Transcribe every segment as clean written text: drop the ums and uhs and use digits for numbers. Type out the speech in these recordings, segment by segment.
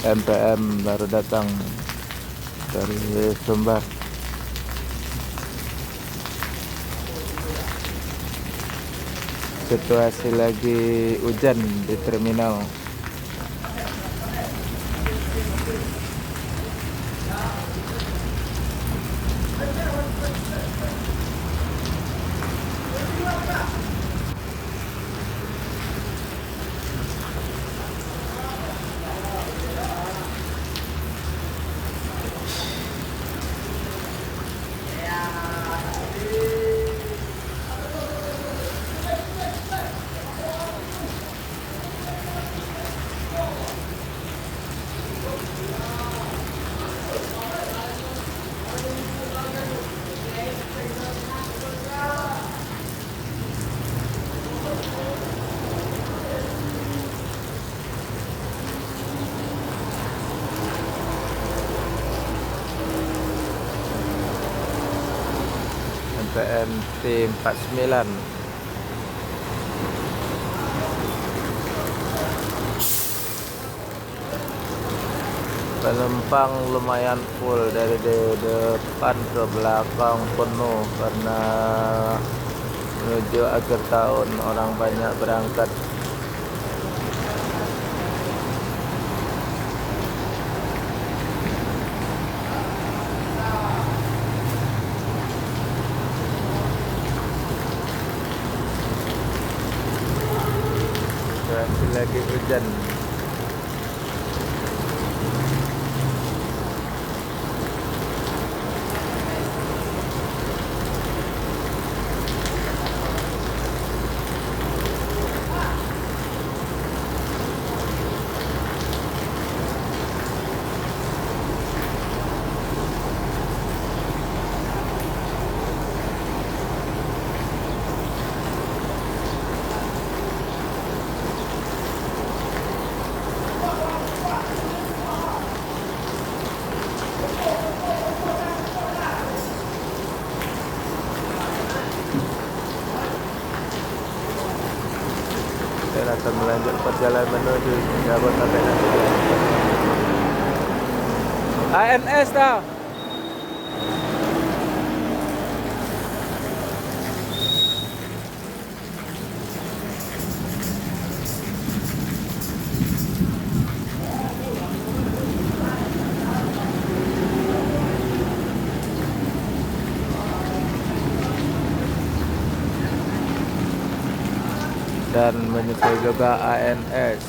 MPM baru datang dari Sumbar. Situasi lagi hujan di terminal. MPM T49. Penumpang lumayan full dari depan ke belakang penuh karena menuju akhir tahun orang banyak berangkat. Masih lagi hujan. Dan akan melanjut perjalanan menuju Jabodetabek nanti. ANS dah. Dan menyusul juga ANS.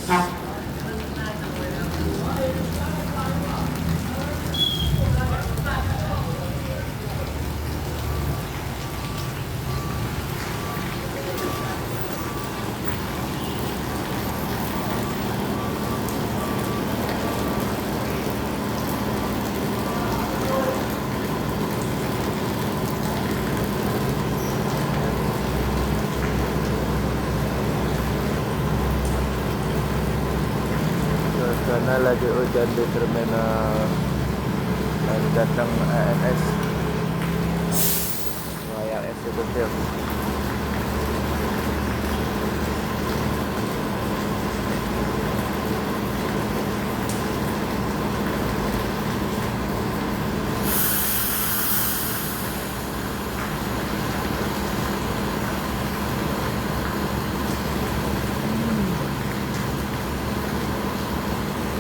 Karena lagi hujan di terminal dan datang ANS Royal Executive.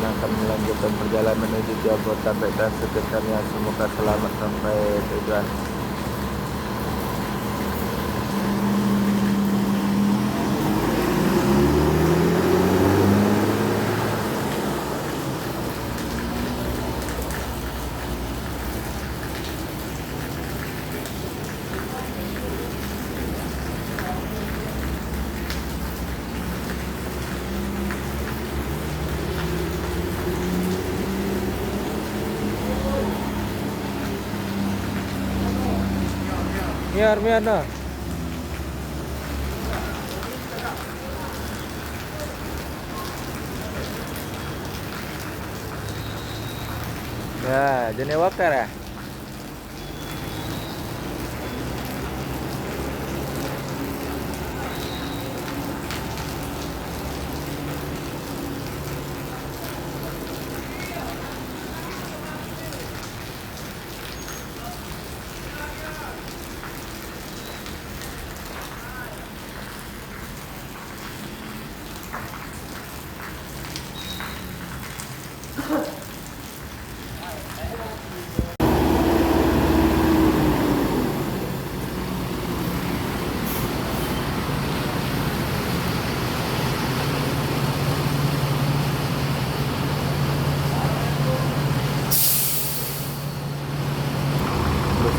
Akan melanjutkan perjalanan menuju Jabodetabek dan sekitarnya. Semoga selamat sampai tujuan. Miar dah. Ya, jenis wakar ya. Plus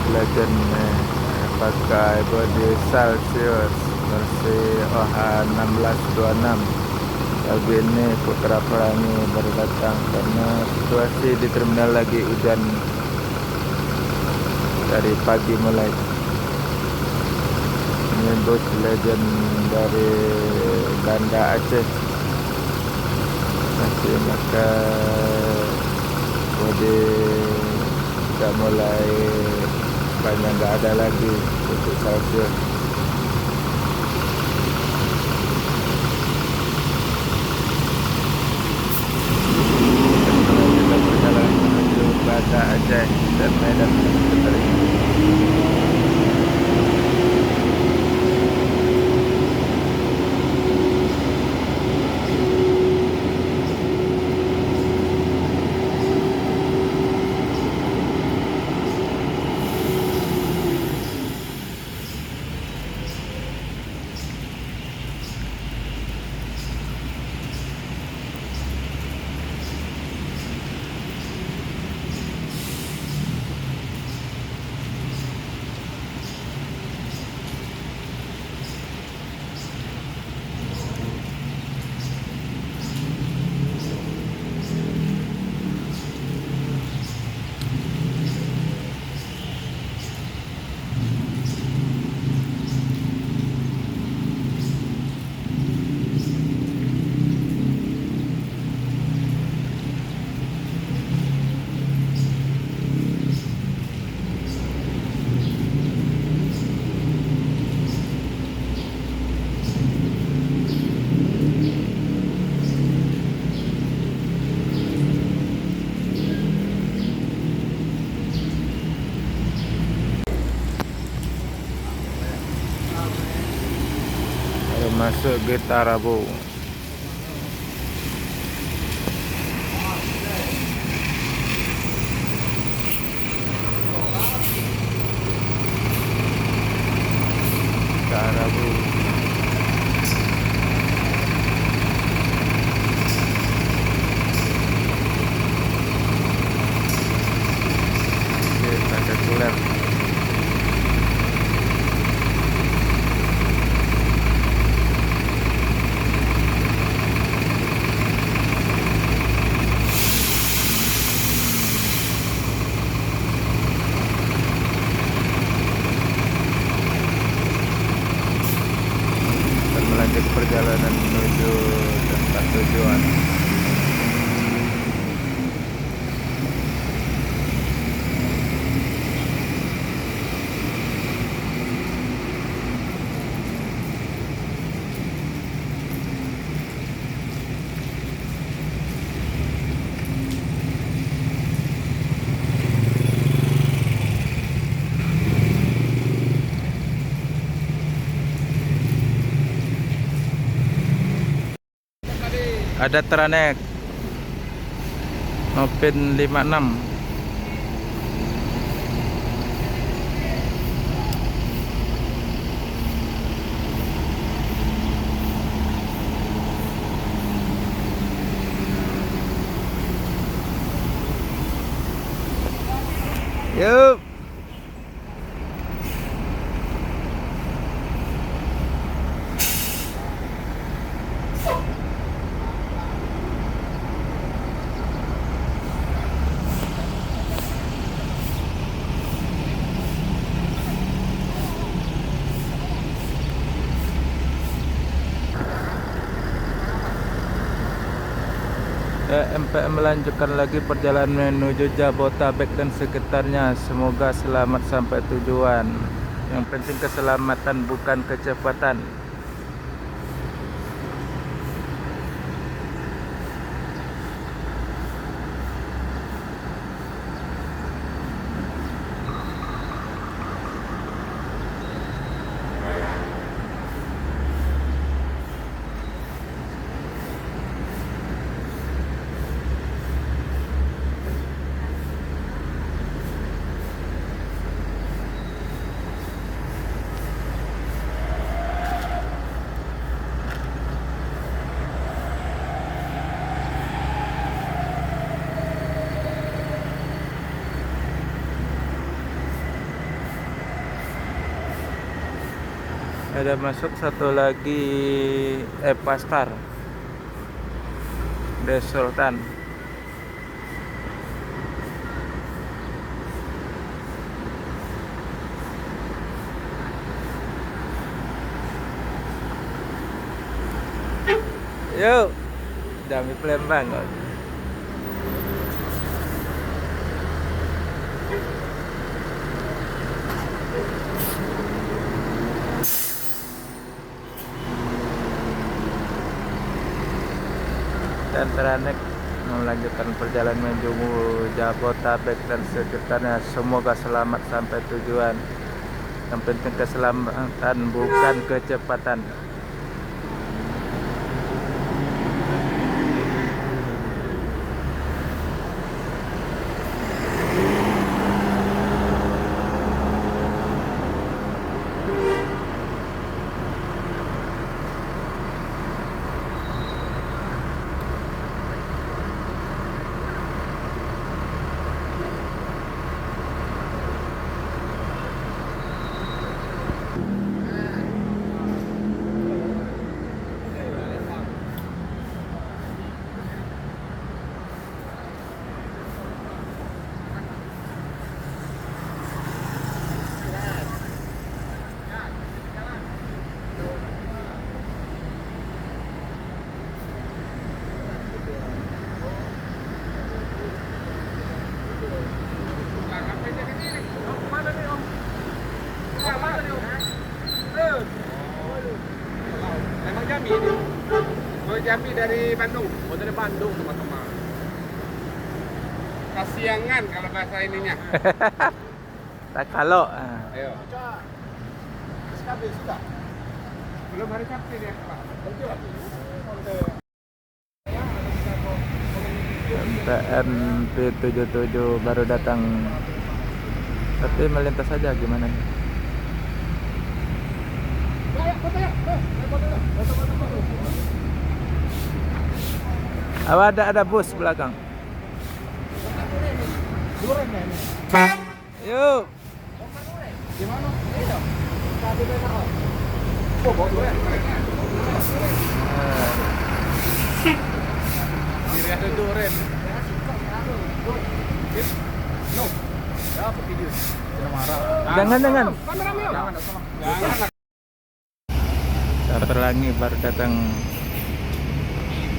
Legend pakai body Celsius versi OH 1626. Pagi ini Putra Pelangi baru datang karena situasi di terminal lagi hujan dari pagi mulai. Ini bus Legend dari Banda Aceh masih pakai body, sudah mulai banyak, nggak ada lagi untuk Celsius. Kita berjalan menuju Banda Aceh dan Medan sekitar ini. Masuk Gitarabo. Gitarabo. Spektakuler. Melanjut perjalanan menuju tempat tujuan. Ada Tranek Nopin 56. Yuk. MPM melanjutkan lagi perjalanan menuju Jabotabek dan sekitarnya. Semoga selamat sampai tujuan. Yang penting keselamatan, bukan kecepatan. Ada masuk satu lagi Pastar The Sultan. Yuk, Jambi Palembang. Dan Teranek melanjutkan perjalanan menuju Jabotabek dan sekitarnya. Semoga selamat sampai tujuan. Yang penting keselamatan, bukan kecepatan. Emang Jambi ini? Oh, Jambi dari Bandung. Oh, dari Bandung, teman-teman. Kasiangan kalau bahasa ininya. Tak kalau. Ayo. SKB sudah? Belum hari Sabtu dia, Pak. TNP 77 baru datang. Tapi melintas saja gimana nih? Ada bus belakang. Yuk. Gimana? Oh, bawa duren. Diri ada duren. No. Ya, video. Jangan marah. Jangan. Jangan. Terlangi baru datang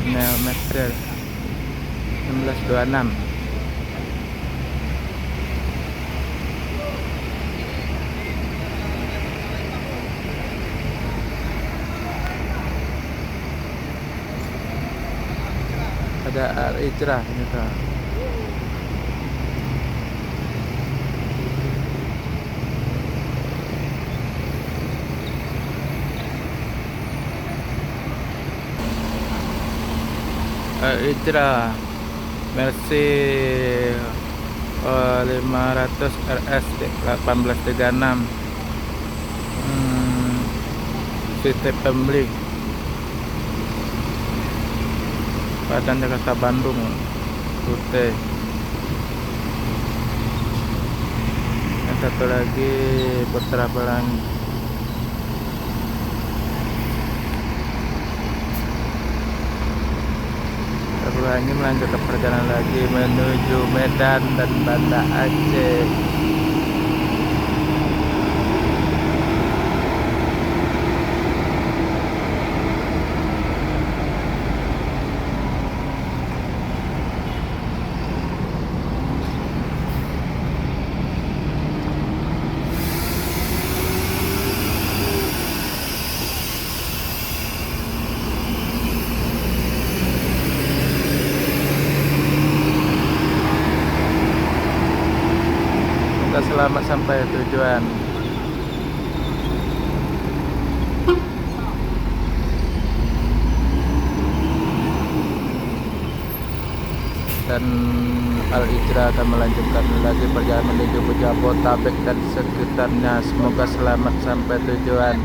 Neometro 1626. Ada Al-Ijrah ini tuh. Al-Ijrah Mercy 500 RS 1836 City Pembeli Padang Jakarta Bandung Putih. Yang satu lagi Putra Pelangi. Pelangi melanjutkan perjalanan lagi menuju Medan dan Banda Aceh. Selamat sampai tujuan. Dan Al-Ijrah akan melanjutkan lagi perjalanan menuju Jabotabek dan sekitarnya. Semoga selamat sampai tujuan.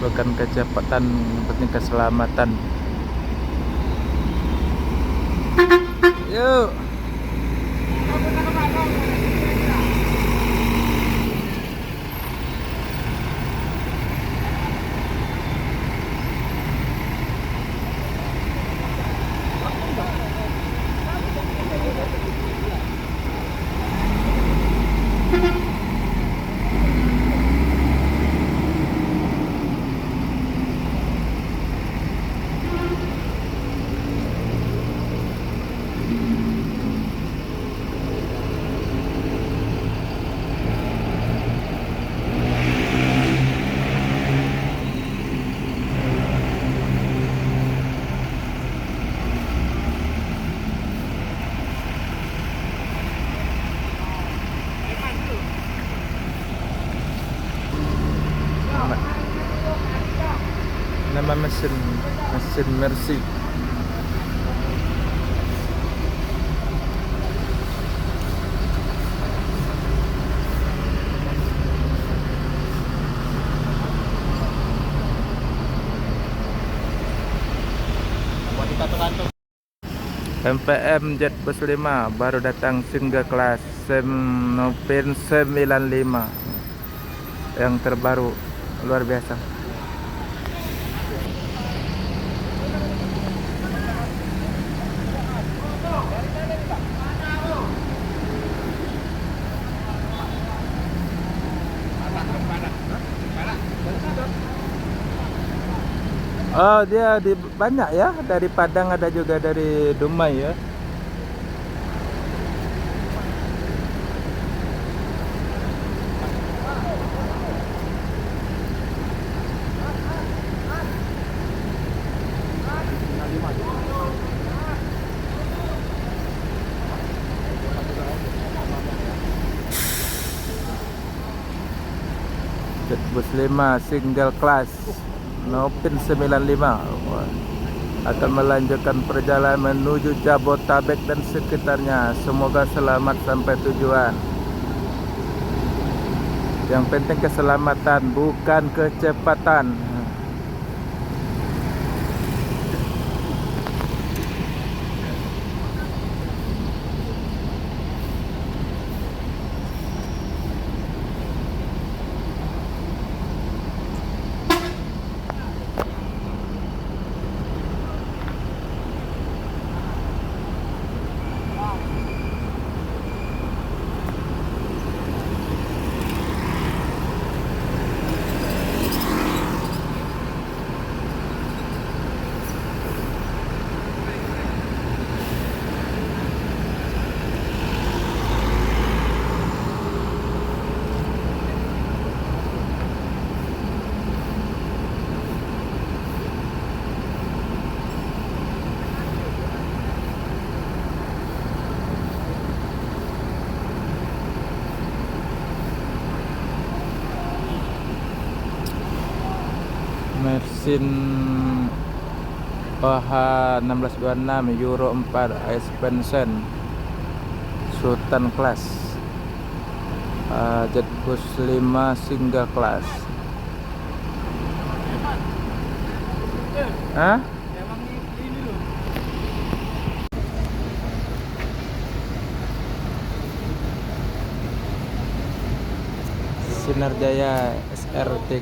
Bukan kecepatan, yang penting keselamatan. Yuk. sama mesin Mercy. Buat di kantung-kantung. MPM Jet Bus 5 baru datang single kelas Nopin 95 yang terbaru, luar biasa. Oh, dia banyak ya, dari Padang ada juga dari Dumai ya. Jet Bus 5 single class Nopin 95 akan melanjutkan perjalanan menuju Jabotabek dan sekitarnya. Semoga selamat sampai tujuan. Yang penting keselamatan, bukan kecepatan. Mesin OH 1626 Euro 4 expansion Sultan class, Jet Bus 5 single class. Hah? Emang ini loh. Sinar Jaya SR3